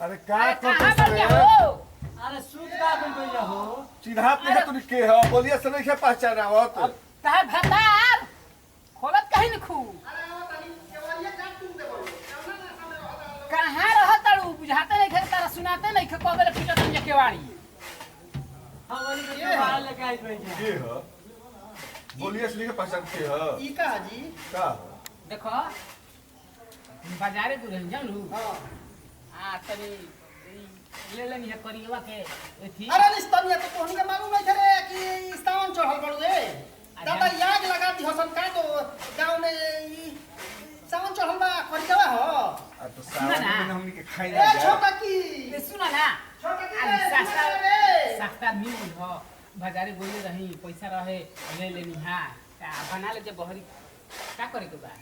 अरे का कहाँ करते बढ़िया रे? हो अरे सूत का तुम भैया हो चिन्हात नहीं तू के हो बोलिए से नहीं पहचान आवत तहार भतार खोलत कहीं न खू कहाँ रहत तारू बुझाते नहीं खे तारा सुनाते नहीं खे कबे पिटत नहीं केवाड़ी हम वाली के बाहर लेके आई भैया के हो बोलिए से नहीं पहचान के हो ई का जी का देखो बाजारे दुल्हन जानू हां आ तनी ले लेनी है करियवा के एथी अरे निस्तनिया तो तोहनी के मालूम नहीं थे कि सावन चढ़ल पड़ रे दादा याद लगा दी हसन का तो गांव में ई सावन चढ़ल बा करियवा हो आ तो सावन में हमनी के खाई ए ना जा छोटा की ए सुना ना छोटा की अरे सस्ता रे सस्ता मिल हो बाजारे बोले रही पैसा रहे ले लेनी है बना ले जे बहरी का करे के बा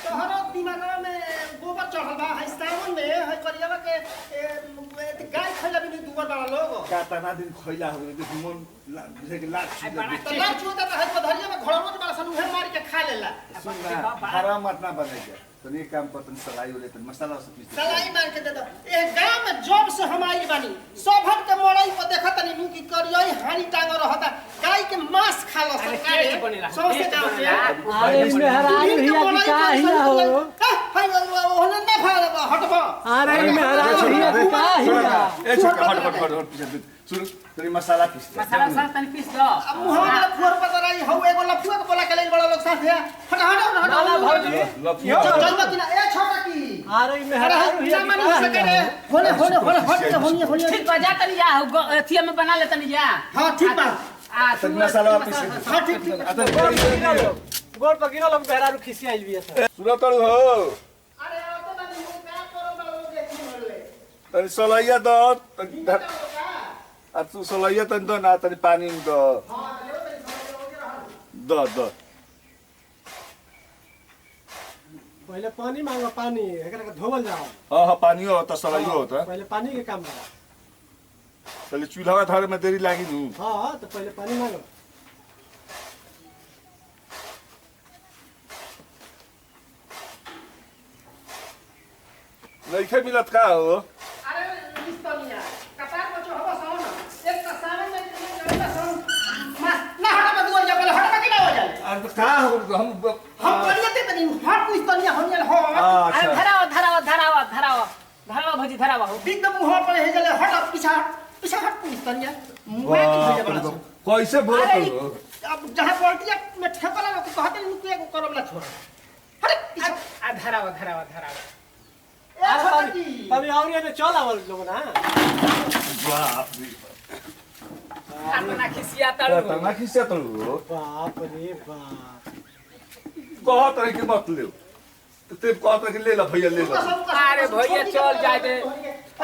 तोहरा दिमाग में गोबर चढ़ल बा है सावन में है करियवा के गाय खइला भी दुबर बड़ा लोग का तना दिन खइला हो देखि मन बुझे के लाग आ बड़ा तो लाल चूता तो है पधरिया में घोड़ा में बड़ा सन उहे मार के खा लेला सुन ना हरा मत ना बने जा तो ये काम पर तन सलाई वाले तन मसाला से पीस सलाई मार के दे दो ए गांव में जब से हम आई बानी सबन के मोड़ई पर देखत तनी नु की करियई हानि टांग रहता गाय के मांस खा लो अरे सरकार पेट बनेला, सौसे पेट गांव बनेला। के अरे मेहरारू भैया की का हिया हो ओहने ना भाग हटबा अरे मेहरारू भैया की का हिया ए छोटा हट पीछे सुन तेरी मसाला पीस मसाला साथ तनी पीस दो अब मुहां में फुर पतराई हौ एगो लफुआ के बोला के ले बड़ा लोग साथ है हट हट ना हट भौजी लफिया चल मत ना ए छोटा की अरे मेहरारू भैया की का हिया होने होने होने ठीक बजा तनी या एथिया में बना ले तनी या हां ठीक बा आ तन मसाला पीस हां ठीक अतन गोड़ पकिनो लोग मेहरारू खिसी आई बिया सुरत हो अरे अब तो नहीं का करो बड़ा लोग देखी मरले तनी सलैया दो आ तू सलैया तन दो ना तनी पानी दो हां ले तनी दो दो पहले पानी मांगो पानी एकरा के धोवल जाओ हां पानी हो त सलैयो हो त पहले पानी के काम करो तले चूल्हा धरे में देरी लागी नु हां तो पहले पानी मांगो नइखे मिलत का हो अरे निस्तनिया कपार को जो हवा सावन एक का सावन में चलेगा सावन ना हटा मत बोल जा पहले हटा के ना हो जाए अरे तो का हो हम हम बढ़िया ते तनी हट निस्तनिया होने हो अरे अच्छा धराओ भजी धराओ हो बिग द मुंह पर हे जले हट पीछा हट निस्तनिया मुंह में की हो जा कैसे बोलत अरे हो अब जहां पलटिया में ठेकला लोग कहते नहीं तू एगो करबला छोड़ हट पीछा आ धराओ ए छोटा की अभी और ये चल आवल लोग ना बाप रे अपना खिसिया तारू तना खिसे तो बाप रे बाप कहत रहे कि मत ले ते कहत रहे कि ले ला भैया ले ला अरे भैया चल जाए दे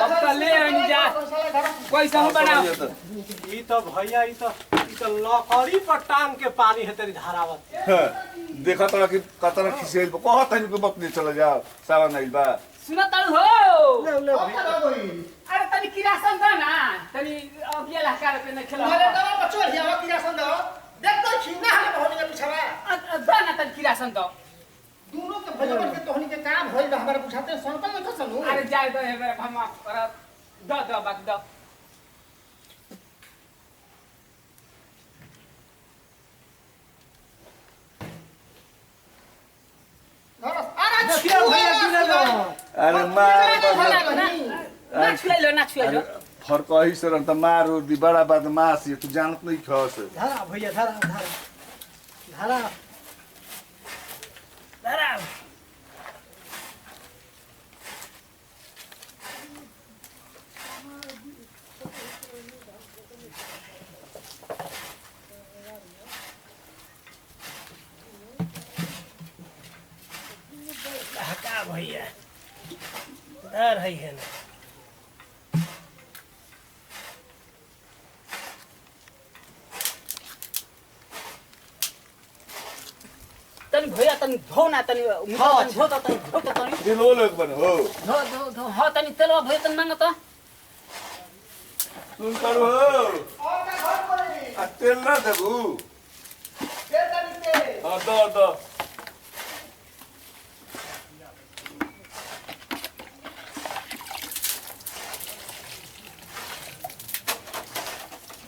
अब तो ले आनी जा कैसा हो बनाओ ई तो भैया ई तो लकड़ी पर टांग के पानी है तेरी धारावत देखा तोरा कि कतना खिसे कहत है कि मत ले चला जाओ सावन आइल बा सुनो तारू हो ले ले अरे तनी किरासन दो ना तनी अगिया लहकार पे नहीं खेला अरे दवा बच्चो हिया की रासन दो देख तो खिना है होने के पिछवा दो ना तनी किरासन दो दोनों के भजन के तोहनी के काम होई बा हमारे बुझाते सनपल में खसनु अरे जाए दो है मेरा हम कर दो बाकी दो अरे देखिए भैया गिरे लो अरे मार ना छुए लो फर्क ही से रंत मारो दी बड़ा बदमाश ये तू जानत नहीं खस धारा भैया धारा धराओ हका भैया डर है ना तनी भैया तनी धो ना तनी धो तो तनी दिलो लोग बन हो धो हाँ तनी तेलवा भैया तनी मांग तो सुन करू हो और का घर पर आ तेल ना देबू के तनी के हां दो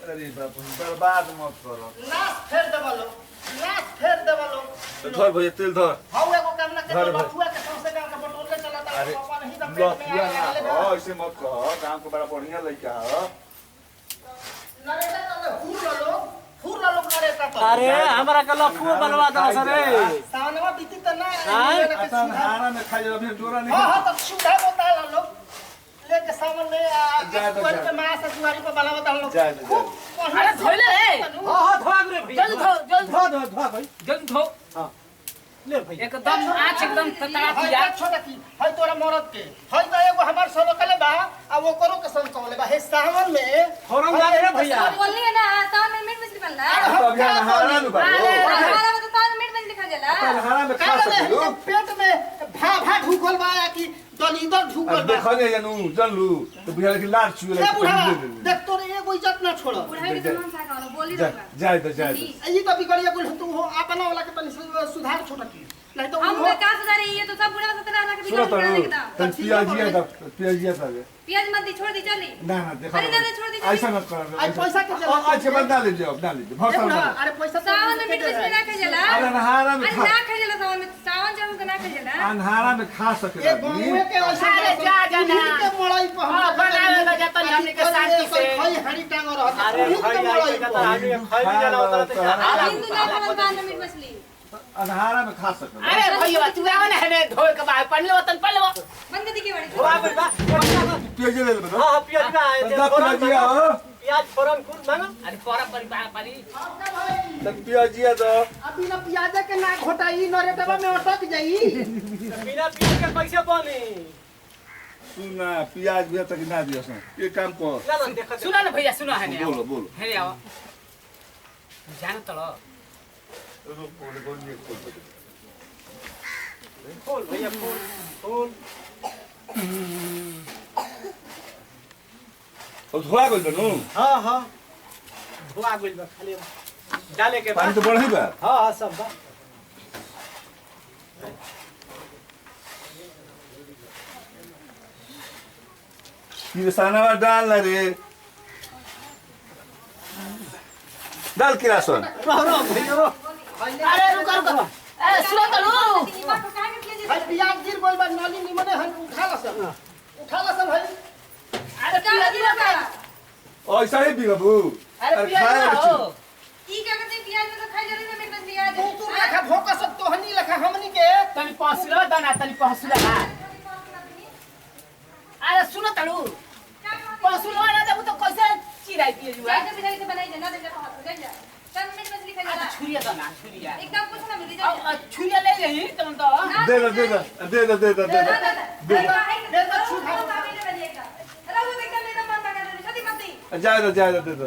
अरे बाप रे, बर्बाद मत करो। लाश फेर देबलो तो धर भैया तेल धर। हाउ एगो काम ना धर के भाई। लफुआ के सौंसे गांव के बटोर के चलाता अरे अपन ही त पेट में लफुआ ना आले हो, ऐसे मत कहो, गाँव के बड़ा बढ़िया लड़का हो। नरेटा तो फूर लो नरेटा तो अरे हमरा के लफुआ बनवा दो सरे सावनवा बीती त ना आता नहारा में खाई अभी जोरा नहीं। हां तो सुधा बता लो लेके सावन में जा तो कुआरी जा। पे मां से कुआरी पे बनावत हम लोग जा तो जा। अरे धोइले रे हां धोआ रे भैया जल्दी धो धो भाई जल्दी धो हां ले भैया एकदम आँच एकदम ततड़ा हाय पिया छोटा की हाय तोरा मरद के हाय तो एगो हमार सब कले बा आ वो करो के संग कहले बा हे सावन में फौरन जा रे भैया बोलनी है ना तान में मीट मछली बनना तो अभी नहारा में बाबू। हमारा में तो तान में मीट मछली खा जाला नहारा में खा सकते हो। पेट में भा ढुकल बा कि दलीदर ढुकल अब बा देखो नहीं जानू जानलू तो बुझा कि लार छुए ए बुढ़ा देख तोर एगो इज्जत ना छोड़ बुढ़ाई के जमान सा कहलो बोली जा रहा जाए तो जाए तो। ई तो बिगड़िया गुल तू हो अपना वाला के तनी सुधार छोटा की नहीं तो हम का सुधारे ये तो सब बुढ़ा सतरा लाख सुनो बिगड़ तो गया एकदम तन पियाजिया था प्याज मत दी छोड़ दी चली ना ना देखो अरे ना छोड़ दी ऐसा मत करो। आज पैसा के जला अच्छा बंद ना लीजिए अब ना लीजिए बहुत सारा अरे पैसा सावन में मीट मछली ना खा जाला अरे नहारा में अरे खा ना खा जाला सावन में सावन जब ना खा जाला नहारा में खा सके ये गांव के ऐसा अरे जा जाना। के मड़ाई पे हां बनावे ला जाता हमने के शांति से खाई हरी टांग रहत अरे भैया ये कहता आदमी खाई जाला उतना तो अब हिंदू ना खावन तान में मीट मछली नहारा में खा सके। अरे भैया तू आवा ना है धोए के बाद पढ़ लो तन पढ़ लो बंद कर दी के बड़ी धोआ गइल बा पियाजी ले लो। हां पियाज का दस पियाजिया हो प्याज फौरन कुल मांगो अरे पोरा परिवार पारी तब पियाजिया दो। अभी ना प्याज के ना घोटाई नरेटवा में अटक जाई बिना प्याज के कैसे बनी सुना प्याज भी तक ना दियो सुन ये काम कर। ना ना देखा सुना ना भैया सुना है बोलो बोलो। है आओ जान तो खोल भैया खोल खोल और धोआ गइल बनु हां हां धोआ गइल बा खाली डाले के पानी बाद तो बढ़ी बा। हां हां सब बा ये सानावा डाल ना रे डाल के रासन। रो भैया रो अरे रुक रुक ए सुनो तो लो इमा को काहे के भाई प्याज गिर गइल बा नाली निमने हम उठा लसन भाई अरे पिया दी ना ऐसा ही भी बाबू। अरे पिया खाए ना अच्छी। हो ई क्या करते प्याज में तो खाई जरूरी में मीट मछली आ तू लेखा भोका सब तोहनी लेखा हमनी के तनी पहुंचलो दाना तनी पहुंचलो हां अरे सुनो तलू पहुंचलो ना जब तो कैसे चिराई पिए जुआ जाए तो बिचारी से बनाई जा ना दे जा हाथ ले जा तन मीट मछली खा जाला छुरिया दाना छुरिया एकदम कुछ ना मिली जा अब छुरिया ले रही तुम तो दे दो दे दो दे दो दे दो दे दो। दे दो छूटा अरे वो एकदम एकदम मन लगा दे छती मत दी जाए दो दे दो।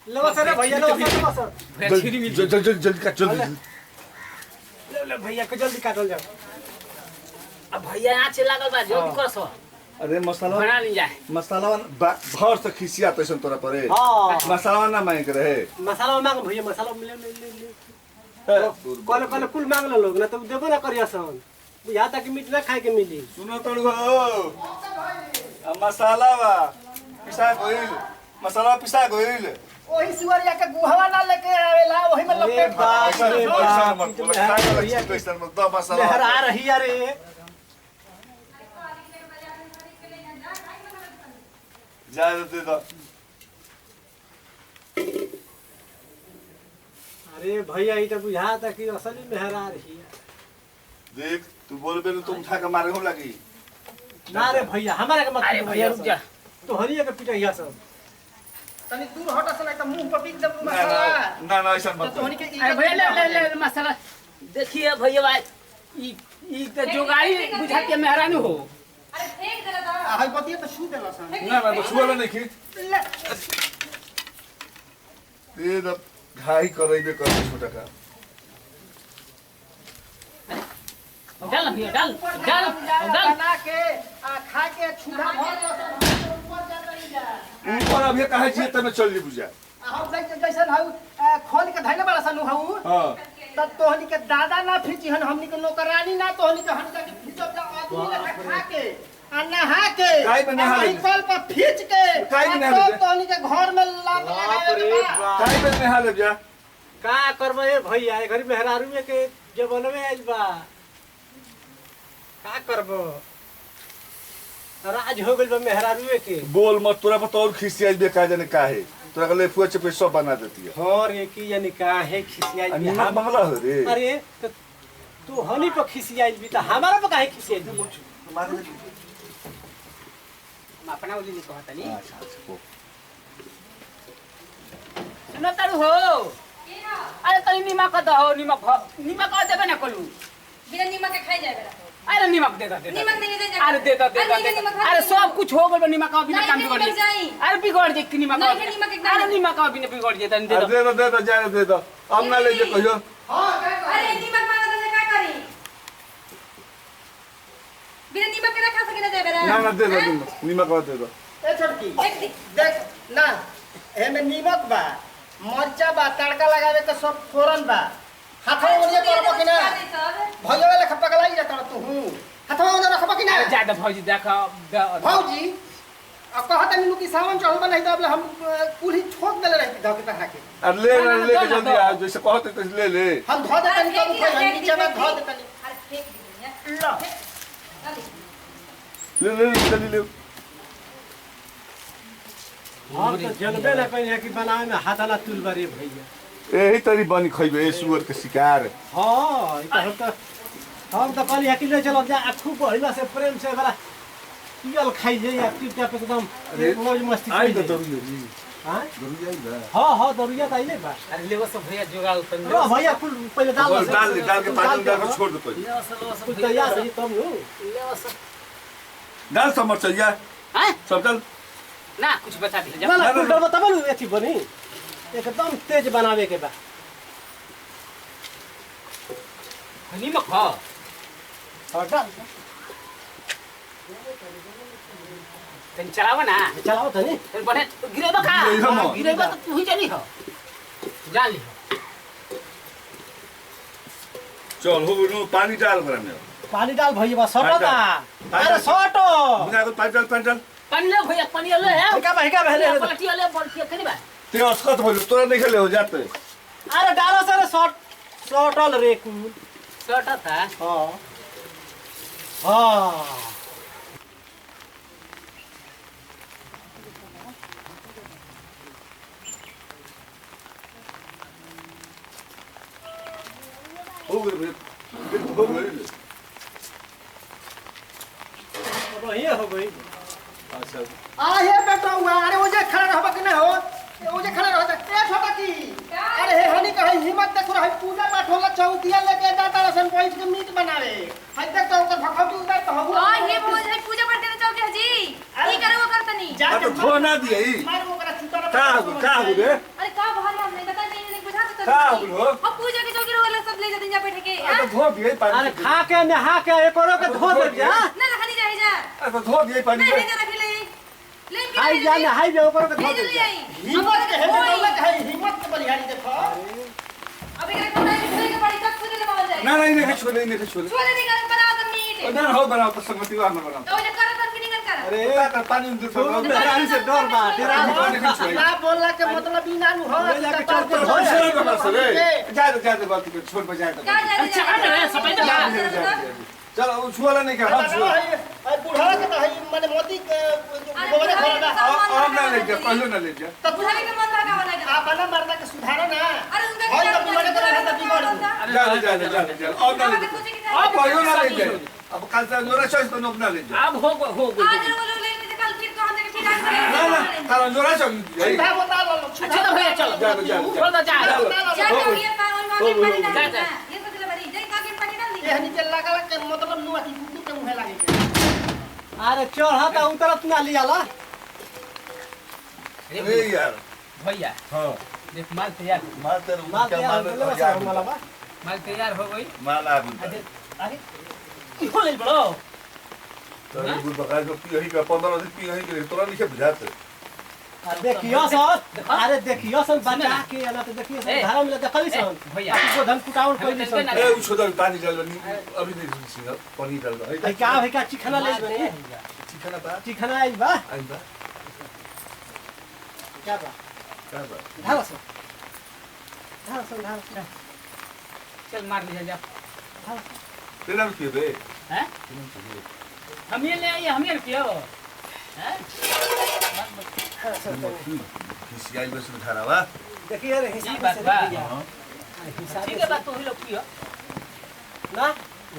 लो सर भैया लो सर जल्दी जल्दी जल्दी काट जल्दी। ले भैया को जल्दी काटल जाओ अब भैया यहाँ से लागल बा जो कर सो अरे मसाला बना ली जाए मसाला भर से खिसिया तो तोरा परे हां मसाला ना मांग रहे। मसाला मांग भैया मसाला ले ले ले कल कल कुल मांग लो लोग ना तो देबो ना करिया सन यहाँ तक मीट ना खाए के मिली सुनो तो हो मसाला बा पिसा गइल मसाला पिसा गइल। ओही सिवरिया के गुहवा ना लेके आवेला ओही में लपेट बाप ऐसा रे ऐसा बाप, मत ई तो बोलो लहरा खाए रही है। वाला चीज तो दो मसाला लहरा रही है रे जाए दे दो। अरे भैया ये तो बुझा था कि असली लहरा रही है देख तू बोलबे तो उठा के मारे हो लगी। ना रे भैया हमारे के मत अरे भैया रुक जा तो हरिया के पिटैया सब तनी दूर हटा सन एकदम मुंह पर बिक दे ना मसाला ना ऐसा मत तोहनी के अरे भैया ले मसाला देखिए भैया भाई ई तो जोगाड़ी बुझाती है मेहरानी हो अरे फेंक दे रहा था हाय बतिया तो छू देला सन ना ना छुआ नहीं खी ये तो घाई करइबे कर छोटा का। डाल ना भैया डाल डाल डाल बना के खा के छूधा भर दो ऊपर जा रही जा ऊपर अभी कहे छी तमे चल जी बुझा। हम जैसन हऊ खोल के धैले बड़ा सन हऊ हां तब तोहनी के दादा ना फिची हन हमनी के नौकरानी ना तोहनी के हन के फिचब जा आदमी लेखा खा के आ नहा के काहे पे नहा ले? कल पर खींच के काहे पे नहा ले? तोहनी के घर में लात लगावे के बा। काहे पे नहा ले जा का करबे ए भैया घर मेहरारू में के जबनवे आइल बा का करबो राज हो गइल बा मेहरारू के बोल मत तोरा पर तो और खिसियाई बे का जाने काहे तोरा के लेफुआ चपे सब बना देती है और ये की यानी का है खिसियाई भी निमक मंगला हो रे अरे तो तू हनी पर खिसियाई भी त हमारा पर काहे खिसियाई भी हम अपना बोली नहीं कहता नहीं अच्छा अच्छा सुनो तारू हो अरे तनी निमक दो निमक निमक देबे ना कलू बिना नीमक के खाई जाए बेटा अरे निमक दे दो नीमक नहीं दे अरे दे दो अरे सब कुछ हो गइल निमक का बिना काम बिगड़ जाई अरे बिगड़ जे कि निमक नहीं, निमक एकदम अरे निमक का बिना बिगड़ जे तनी दे दो दे दो जा दे दो अब ना ले जे कहियो अरे नीमक मांगा तो क्या करी बिना नीमक के रखा सके ना जाए बेटा ना दे दो निमक दे दो ए छोटकी देख ना एमे नीमक बा मरचा बा तड़का लगावे के सब फोरन बा हाथवा ओनिए करबो कि ना भैया वाला खप्पा गलाई जाता तू हाथवा ओनिए रखबो कि ना अरे ज्यादा भौजी देखो भौजी अब कहत नीलू की सावन चढ़ल बा नहीं तो अब हम कुली ठोक देले रहती धके तक के अब ले ले के जल्दी आ जैसे कहते तो ले ले हम धो दे तनी कब कोई हम नीचे में धो दे तनी अरे फेंक दी लो ले जल्दी ले हम तो जनबे ना कहीं कि बनावे में हाथाला तुल बारे भैया यही तरी बनी खइबे ए सुअर के शिकार हां ई तो हम तो कहली कि ले चलो जा खूब बढ़िया से प्रेम से बड़ा पियल खाई जाई या टिप एकदम मौज मस्ती आई खाई तो जाई। दरुया जी हां दरुया आई बा हां दरुया त आइले बा अरे लेवा सब भैया जोगा उतर रो भैया कुल पहिले डाल बोल डाल के पानी डाल के छोड़ दो पहले लेवा सब कुछ तैयार रही तब नु लेवा सब डाल सब मरचैया हैं सब डाल ना कुछ बचा दे ना ना कुल डरबा तब नु एथी बनी एकदम तेज बनावे के बा निमक हो और डाल तन चलावा ना चलाओ त नि तन बने गिरेबा का गिरेबा तो तू ही जानी हो जान ली चल हो नु पानी डाल कर में पानी डाल भैया बा सटता पानी अरे डाल। सटो बिना को पानी डाल पानी ले भैया पानी ले है का बहले पलटी ले पलटी कनी बा ते असकत हो तोरा नहीं खेले हो जाते अरे डालो सर सटल रे कुल छोटा था हां हां हो गए हो गए बढ़िया हो गई अच्छा आहे बेटा हुआ अरे ओजे खड़ा रहबा कि ना हो ओजे खड़ा रह ए छोटा की अरे हे हनी कहे हिम्मत देखो रही पूजा पाठ होला चौकिया लेके जाता रसन बैठ के मीट बनावे हई देख तो ओकर भखौटी उतार तो हो हां ये बोल है पूजा करते ना चौके जी की करे वो करतनी तो धो ना दिए ई मार ओकरा छुटा का हो रे अरे का बाहर हम नहीं बता नहीं बुझा तो का हो अब पूजा के चौकी वाला सब ले जाते जा बैठ के तो धो दिए पानी अरे खा के नहा के एकरो के धो दे जा ना रखनी जाए जा तो धो दिए पानी नहीं जा रख ले लेकिन हाई जा नहाई जे ओकरो के धो दे जा हिम्मत के हे दौलत है हिम्मत के बलिहारी देखो अब एक को नहीं छोड़ के बड़ी तक सुने ले जाए ना नहीं छोले छोले निकाल बना तो मीट ना हो बनाओ तो संगति वाला बनाओ तो जे कर तो फिनिंग कर अरे पानी दे तू मेहरानी से डर बा तेरा ना बोलला के मतलब ई ना हो ले जाके चल के हो से बना सरे जा बात को छोड़ बजा दे क्या जा अच्छा आ रे सफेद का चल वो छुआला नहीं क्या हम छुआ बुढ़ा के तो है माने मोती के गोबरे खड़ा अब ना ले जा पहले ना ले जा तो बुढ़ाई के मन लगा वाला आप बना मरदा के सुधारो ना अरे उनका होय तो बिगड़े तो रहता बिगड़ जा अब ना ले जा अब भयो ना ले जा अब कल से जोरा चॉइस तो ना ले जा अब हो आज वो लोग लेने कल फिर तो हम ठीक करेंगे ना ना कल जोरा चॉइस सीधा बता लो अच्छा तो भैया चलो जा छोड़ दो जा जा तो ये पावन वाली पानी जा, डाल जा। ये तो चले बड़ी जय का के पानी डाल दी एहनी के लगा के मतलब नुआ की कुत्ते के मुंह लागे के अरे चढ़ा त उतरत ना लियाला ए यार भैया हां देख माल तैयार मार तेरे माल क्या के मार यार मला बा माल तैयार हो गई माल आ अरे अरे इहो ले बड़ो तो ये बुढ़ बका जो पी यही का 15 दिन पी यही के तोरा नहीं बुझाते देखियो सन अरे देखियो सन बचा के ना तो देखियो सन धारा में देखली सन भैया। आपको धन कुटाउन कइली सन ए उ छोड़ पानी डाल अभी नहीं सिंह पानी डाल आई का है का चिखना ले बनी चिकन बा चिखना आई बा आई बा क्या बा का बा धारा सन चल मार लिया जा। तेरा के बे हैं? हम ये ले आइए हम ये पियो। हैं? किसी आई बस में खड़ा बा देखिए रे ई हिसाब बात से बा। देखिए। हिसाब ठीक से है बात तो ही लोग पियो। ना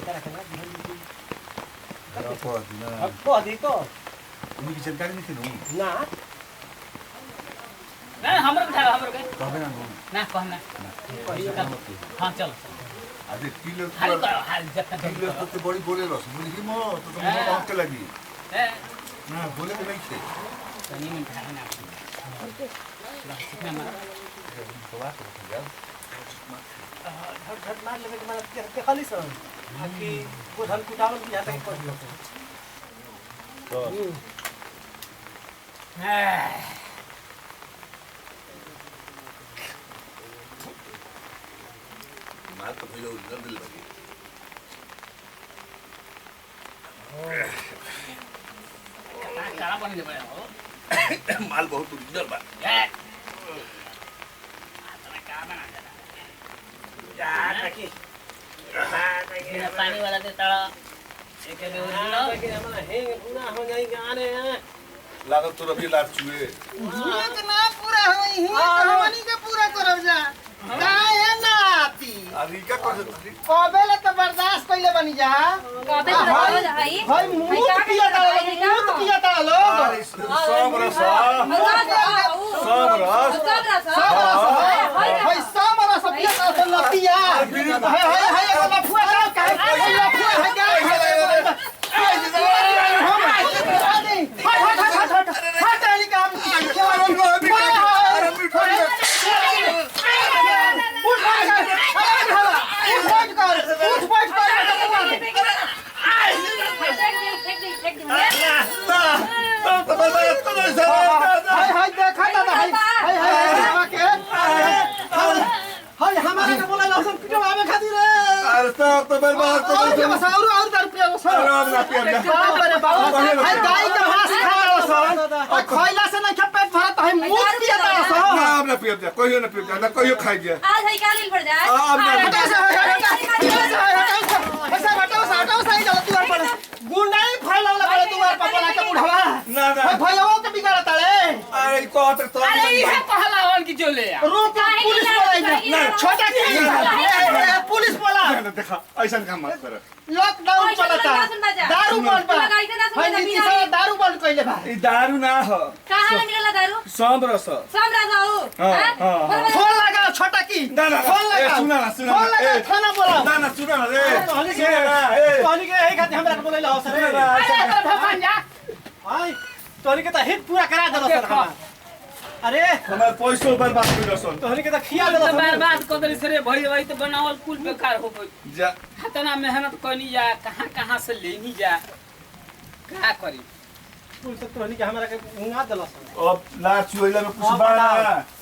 इधर रखना खड़ा पड़ ना अब को दी तो उन्हीं की जानकारी नहीं थी ना ना हमरो के उठाओ हमरो के। कहबे ना ना कहना। कहियो चल। हां चल। अरे किलो हाल करो हाल जतना जल्दी किलो करो। तो बड़ी बोले रस मुझे की मो तो मुझे काम के लगी हैं? ना बोले तो नहीं थे तनी में खाना ना। कितना मार? झट झट मार लेवे के मार देखली सन आकि को धन कुटाउन यहाँ तक पहुंच गयो तो मार तो भइलो उधर दिल लगी काला बन गए हो। माल बहुत उधर बा ए। तुम्हें कहाँ बना देना? बिना पानी वाला देता एक एक ओरिजिनल लेकिन हमरा हेंग पूरा हो जाई गाने लागत तो रबी लात छुए हित ना पूरा होई ही कहानी के पूरा करब जा काहे ना आती अभी क्या कर सकती कबेले तो बर्दाश्त कइले बनी जा कबे तो रोज हई भाई मूत पिया तालो सब रस सब रस भाई सब रस पिया तालो लतिया हाय एगो लफुआ का काहे लफुआ है क्या हट अली का हमारे के बोला लसन पिटवावे खातिर अरे सब तो बर्बाद कर और दे बस और दर पे आराम ना पिया बाप रे बाप भाई गाय के मांस खा लसन और खइला से नहीं पेट भरत है मुंह पिया लसन आराम ना पिया कहियो ना पिया ना कहियो खाई जा आज हई कालिल पड़ जाए अब ना ऐसा हटाओ सही चलो तू पर गुंडाई फैलावला बड़े तू पर बोला के बुढ़वा ना ना भैया के बिगाड़ ताले अरे को तो अरे ये पहला वन की जो ले आ। रोक पुलिस बोला छोटा की पुलिस बोला देखा ऐसा काम मत कर लॉकडाउन चलता दारू बंद बा भाई नीति से दारू बंद कइले बा ई दारू ना हो कहां ले निकला दारू सब रस समरा जाओ हाँ। फोन लगा छोटा की ना ना फोन लगा ए, सुना ना, सुना ना, फोन लगा ए। थाना बोला ना ना सुना ना रे कहली के सुना ना, ए। कहली के एही खातिर हमरा के बोलैला हो सर सुना ना, अरे ऐसा- तेरा भगवान जा। हाय तोहनी के त हित पूरा करा देलो सर देखो। हमरा अरे हमार पैसो बर्बाद कर सन तोहनी के त खिया कुल देलो तो सर बर्बाद कर दे रे भई वही तो बनावल कुल बेकार हो गई। जा इतना मेहनत करनी जा कहां से लेनी जा का करी। कुल से तोहनी के हमरा के उंगा देलो सर अब ना चुइला में कुछ बा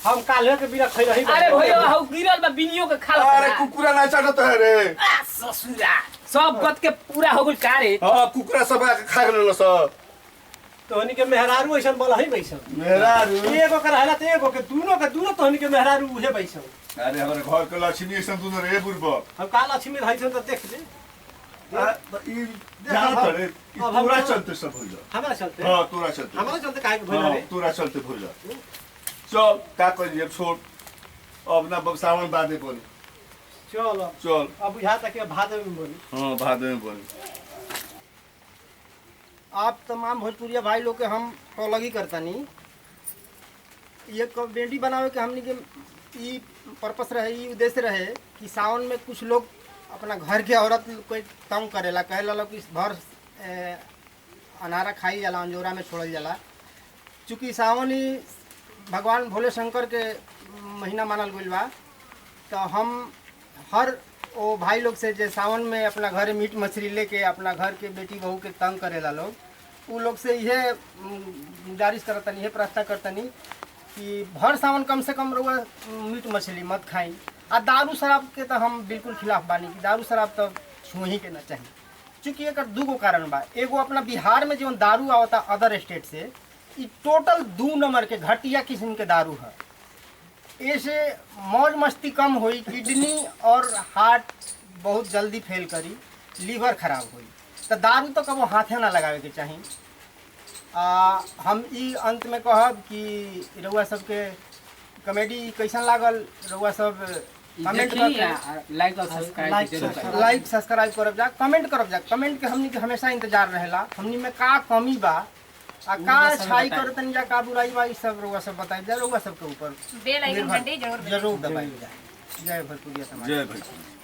हम काले के बिना खइ रही अरे भैया हौ गिरल बा बिनियो के खा अरे कुकुरा ना चाटत है रे ससुरा सब गत के पूरा हो गइल का रे। हां कुकुरा सब आके खा गेल सब तोहनी के मेहरारू ऐसन बोला ही बैसन मेरा एगो के रहला त एगो के दूनो तोहनी के मेहरारू उहे बैसन अरे हमारे घर के लक्ष्मी ऐसा तू रे बुरबा हम काल लक्ष्मी रहैसन त देख ले ई जान त रे ई अब हम- तोरा चलते सब होइल हमरा चलते हां तोरा चलते हमरा चलते काहे के भइल हाँ, रे तोरा चलते भइल चल का करिए छोड़ अब ना सावन बादे बोली चल चल अब बुझा तक के भादे में बोली हां भादे में बोली आप तमाम भोजपुरिया भाई लोग के हम अलग करता नहीं ये कॉमेडी बनावे के हमनी के ई पर्पस रहे ई उद्देश्य रहे कि सावन में कुछ लोग अपना घर के औरत कोई तंग करेला कहेला लोग कि भर अनारा खाई जाला अंजोरा में छोड़ल जाला चूँकि सावन ही भगवान भोले शंकर के महीना मानल गइल बा तो हम हर वो भाई लोग से जे सावन में अपना घर मीट मछली लेके अपना घर के बेटी बहू के तंग करेला लोग उ लोग से यह गुजारिश करतनी है, प्रार्थना करतनी कि भर सावन कम से कम रउआ मीट मछली मत खाई। आ दारू शराब के तो हम बिल्कुल खिलाफ बानी कि दारू शराब तो छू ही के ना चाहिए। चूँकि एक दूगो कारण बा, एगो अपना बिहार में जो दारू आवता अदर स्टेट से, ई टोटल 2 नंबर के घटिया किस्म के दारू है। ऐसे मौज मस्ती कम हुई, किडनी और हार्ट बहुत जल्दी फेल करी, लीवर खराब हुई। तो दारू तो कबो हाथे ना लगावे के चाहिए। हम ई अंत में कहब कि रउआ सबके कॉमेडी कैसन लागल, रउआ सब कमेंट लाइक और सब्सक्राइब जरूर करें। लाइक सब्सक्राइब करब जा, कमेंट करब जा। कमेंट के हमनी के हमेशा इंतजार रहेला, हमनी में का कमी बा आ का अच्छाई करतनी जा, का बुराई बा, ई सब रउआ सब बताई जा। रउआ सबके ऊपर बेल आइकन घंटी जरूर जरूर दबाई जा। जय भोजपुरिया समाज। जय भोजपुरी।